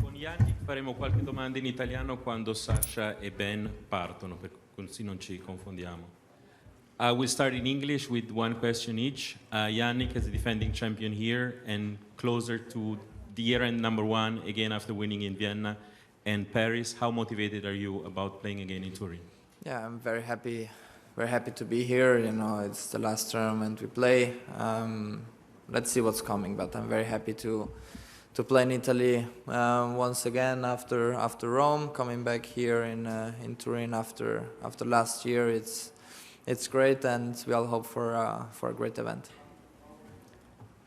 Con Jannik faremo qualche domanda in italiano quando Sasha e Ben partono, così non ci confondiamo. We'll start in English with one question each. Jannik is the defending champion here and closer to the year-end number one, again after winning in Vienna and Paris. How motivated are you about playing again in Turin? Yeah, I'm very happy to be here. You know, it's the last tournament we play. Let's see what's coming, but I'm very happy to play in Italy once again after Rome. Coming back here in Turin after last year, it's great, and we all hope for a great event.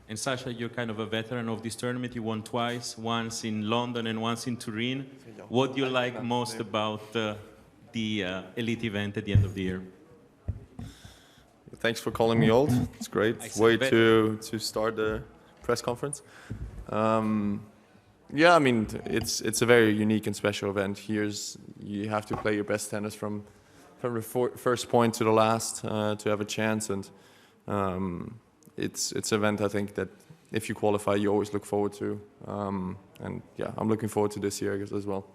And Sasha, you're kind of a veteran of this tournament. You won twice, once in London and once in Turin. What do you like most about the elite event at the end of the year? Thanks for calling me old. It's great way to start the press conference. Yeah, I mean, it's a very unique and special event. You have to play your best tennis from the first point to the last to have a chance, and it's an event I think that if you qualify, you always look forward to. And yeah, I'm looking forward to this year as well.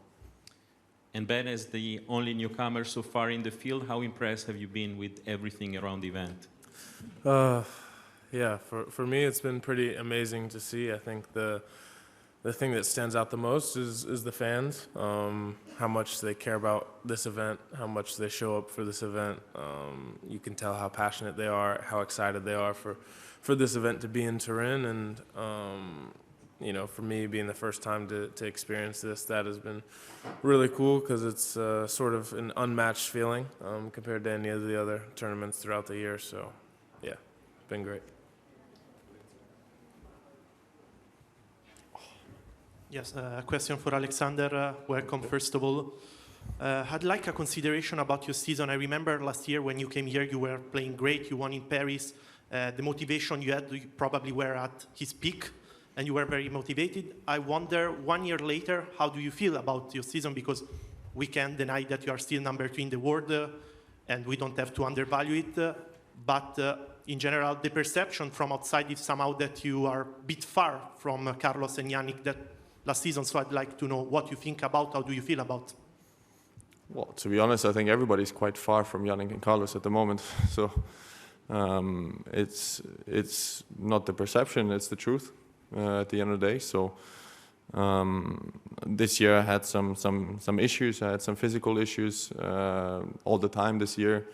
And Ben, as the only newcomer so far in the field, how impressed have you been with everything around the event? Yeah, for me it's been pretty amazing to see. I think the thing that stands out the most is the fans, how much they care about this event, how much they show up for this event. You can tell how passionate they are, how excited they are for this event to be in Turin, and you know, for me being the first time to experience this, that has been really cool because it's sort of an unmatched feeling compared to any of the other tournaments throughout the year. So yeah, it's been great. Yes, a question for Alexander. Welcome, first of all. I'd like a consideration about your season. I remember last year when you came here, you were playing great. You won in Paris. The motivation you had, you probably were at his peak, and you were very motivated. I wonder, 1 year later, how do you feel about your season? Because we can't deny that you are still number 2 in the world, and we don't have to undervalue it. But in general, the perception from outside is somehow that you are a bit far from Carlos and Jannik that last season. So I'd like to know what you think about, how do you feel about? Well, to be honest, I think everybody's quite far from Jannik and Carlos at the moment. So it's not the perception, it's the truth at the end of the day. So this year I had some issues. I had some physical issues all the time this year.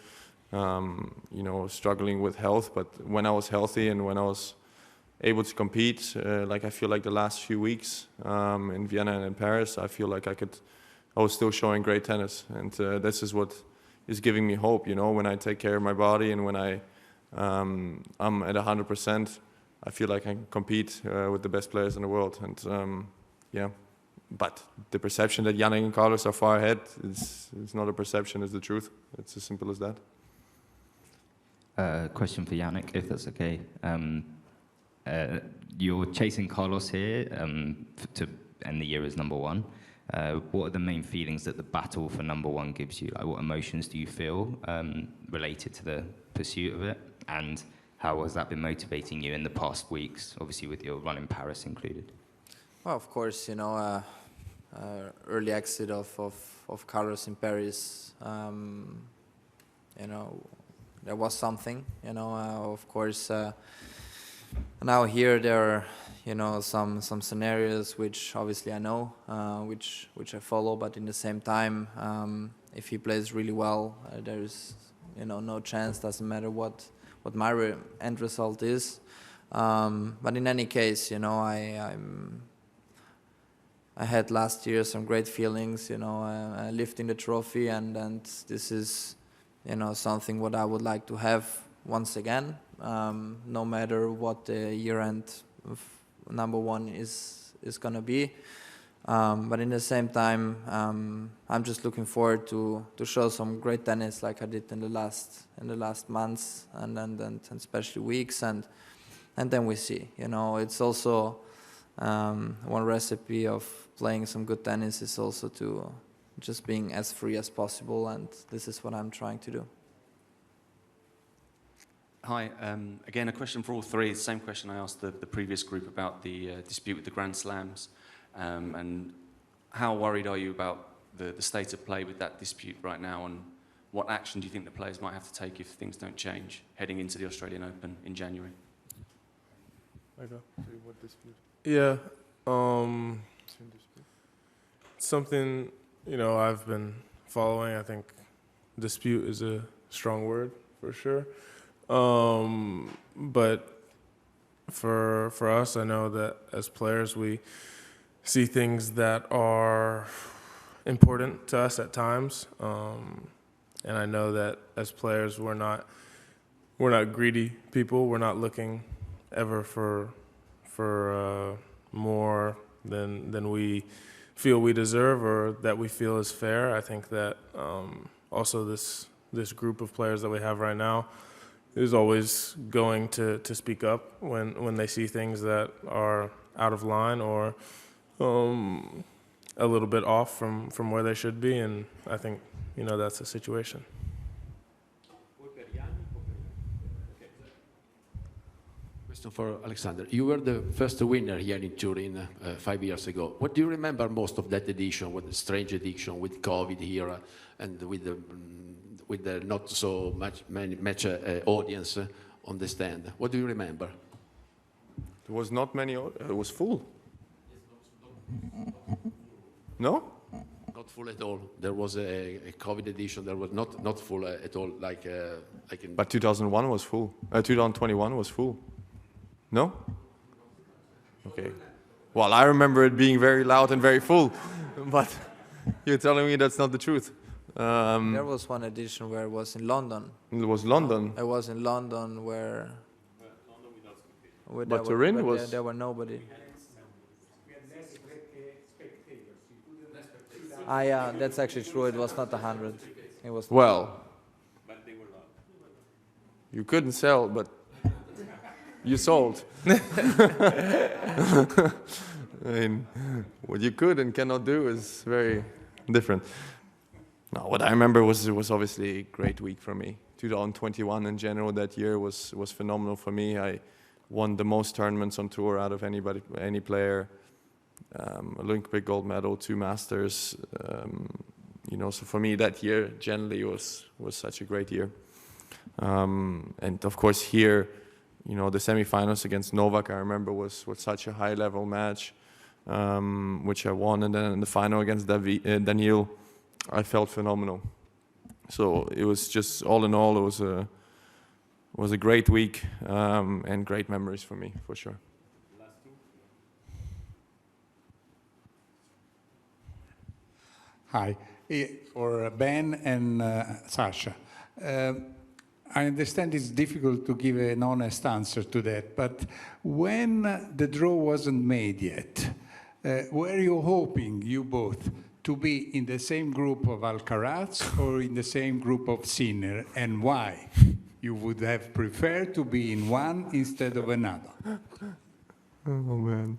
You know, struggling with health. But when I was healthy and when I was able to compete, like I feel like the last few weeks in Vienna and in Paris, I feel like I was still showing great tennis, and this is what is giving me hope. You know, when I take care of my body and when I'm at 100%, I feel like I can compete with the best players in the world. And yeah, but the perception that Jannik and Carlos are far ahead is not a perception; it's the truth. It's as simple as that. Question for Jannik, if that's okay. You're chasing Carlos here to end the year as number 1. What are the main feelings that the battle for number 1 gives you? Like, what emotions do you feel related to the pursuit of it? And how has that been motivating you in the past weeks, obviously with your run in Paris included? Well, of course, you know, early exit of Carlos in Paris, you know, there was something, you know, of course. Now here there are, you know, some scenarios which obviously I know, which I follow, but in the same time, if he plays really well, there's, you know, no chance. Doesn't matter what my end result is. But in any case, you know, I had last year some great feelings, you know, lifting the trophy, and this is, you know, something what I would like to have once again. No matter what the year-end number 1 is gonna be, but in the same time, I'm just looking forward to show some great tennis like I did in the last months and especially weeks, and then we see. You know, it's also one recipe of playing some good tennis is also to just being as free as possible, and this is what I'm trying to do. Hi. Again, a question for all three. The same question I asked the previous group about the dispute with the Grand Slams. And how worried are you about the state of play with that dispute right now, and what action do you think the players might have to take if things don't change heading into the Australian Open in January? Yeah. Something, I've been following. I think dispute is a strong word for sure. But for us, I know that as players, we see things that are important to us at times. And I know that as players, we're not greedy people. We're not looking ever for more than we feel we deserve or that we feel is fair. I think that also this group of players that we have right now is always going to speak up when they see things that are out of line or a little bit off from where they should be, and I think that's the situation. Question for Alexander. You were the first winner here in Turin 5 years ago. What do you remember most of that edition, with the strange edition, with COVID here and with the not so much audience on the stand? What do you remember? There was not many. It was full. No? Not full at all. There was a COVID edition that was not full at all. But 2001 was full. 2021 was full. No? Okay. Well, I remember it being very loud and very full, but you're telling me that's not the truth. There was one edition where it was in London. It was London. It was in London where But Turin was... There were nobody. Yeah, that's actually true. It was not 100. It was. Well, you couldn't sell, but you sold. I mean, what you could and cannot do is very different. No, what I remember was it was obviously a great week for me. 2021 in general that year was phenomenal for me. I won the most tournaments on tour out of any player. Olympic gold medal, 2 Masters. So for me that year generally was such a great year. And of course here, the semifinals against Novak I remember was such a high level match, which I won, and then in the final against Daniil, I felt phenomenal. So it was just all in all, it was a great week and great memories for me for sure. Hi, for Ben and Sasha. I understand it's difficult to give an honest answer to that, but when the draw wasn't made yet, were you hoping, you both, to be in the same group of Alcaraz or in the same group of Sinner, and why? You would have preferred to be in one instead of another. Oh man.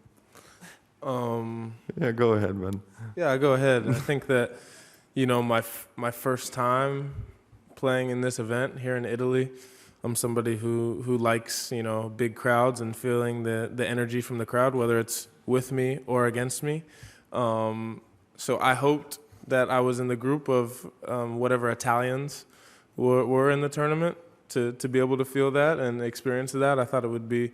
Yeah, go ahead, man. Yeah, go ahead. I think that, my first time playing in this event here in Italy, I'm somebody who likes, big crowds and feeling the energy from the crowd, whether it's with me or against me. So I hoped that I was in the group of whatever Italians were in the tournament to be able to feel that and experience that. I thought it would be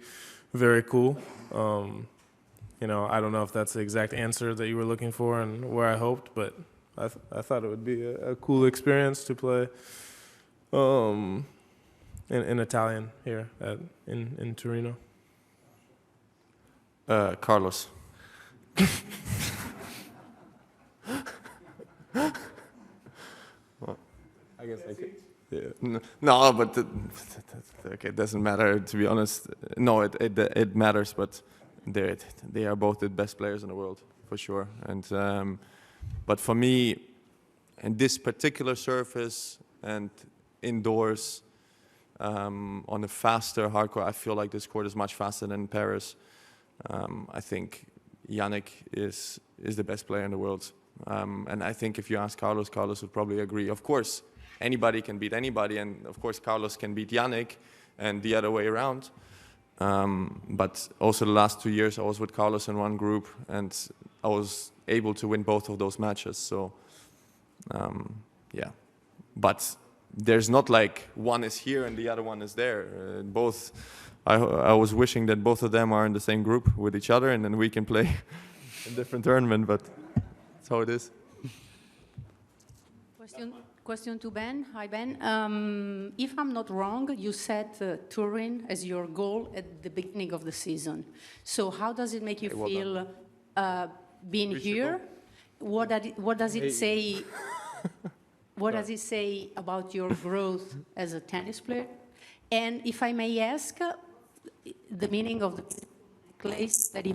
very cool. I don't know if that's the exact answer that you were looking for and where I hoped, but I thought it would be a cool experience to play in Italian here in Torino. Carlos. Well, I guess I could. Yeah. No, but okay, it doesn't matter, to be honest. No, it matters, but they are both the best players in the world, for sure. And but for me, in this particular surface and indoors, on a faster hardcore, I feel like this court is much faster than Paris. I think Jannik is the best player in the world. And I think if you ask Carlos, Carlos would probably agree. Of course, anybody can beat anybody, and of course Carlos can beat Jannik. and the other way around. But also the last 2 years I was with Carlos in one group, and I was able to win both of those matches. So yeah, but there's not like one is here and the other one is there. Both. I was wishing that both of them are in the same group with each other, and then we can play in different tournament. But that's how it is. Question to Ben. Hi, Ben. If I'm not wrong, you set Turin as your goal at the beginning of the season. So how does it make you feel being here? What does it say? What does it say about your growth as a tennis player? And if I may ask, the meaning of the place, that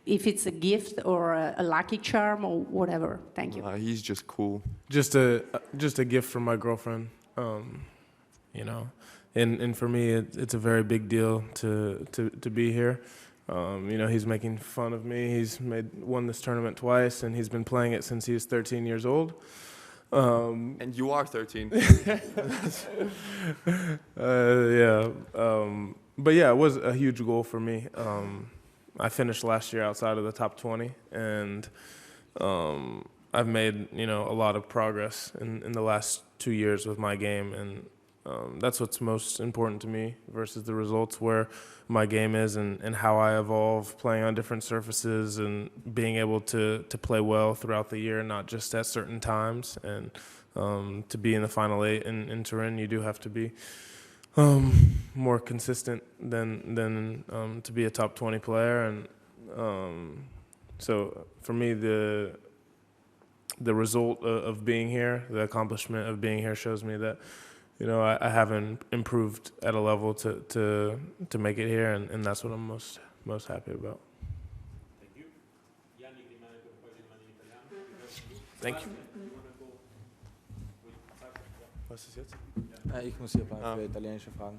if it's a gift or a lucky charm or whatever. Thank you. He's just cool. Just a gift from my girlfriend, you know, and for me it's a very big deal to be here. You know, he's making fun of me. He's won this tournament twice, and he's been playing it since he was 13 years old. And you are 13. Yeah. But yeah, it was a huge goal for me. I finished last year outside of the top 20, and I've made, you know, a lot of progress in the last 2 years with my game, and that's what's most important to me versus the results, where my game is and how I evolve playing on different surfaces and being able to play well throughout the year, not just at certain times. And to be in the final 8 in Turin, you do have to be more consistent than to be a top 20 player. And so for me, the result of being here, the accomplishment of being here, shows me that, you know, I haven't improved at a level to make it here, and that's what I'm most happy about. Thank you. Jannik, rimane per poi rimane in italiano. Thank you. Was ist jetzt? Ich muss hier bleiben für italienische Fragen.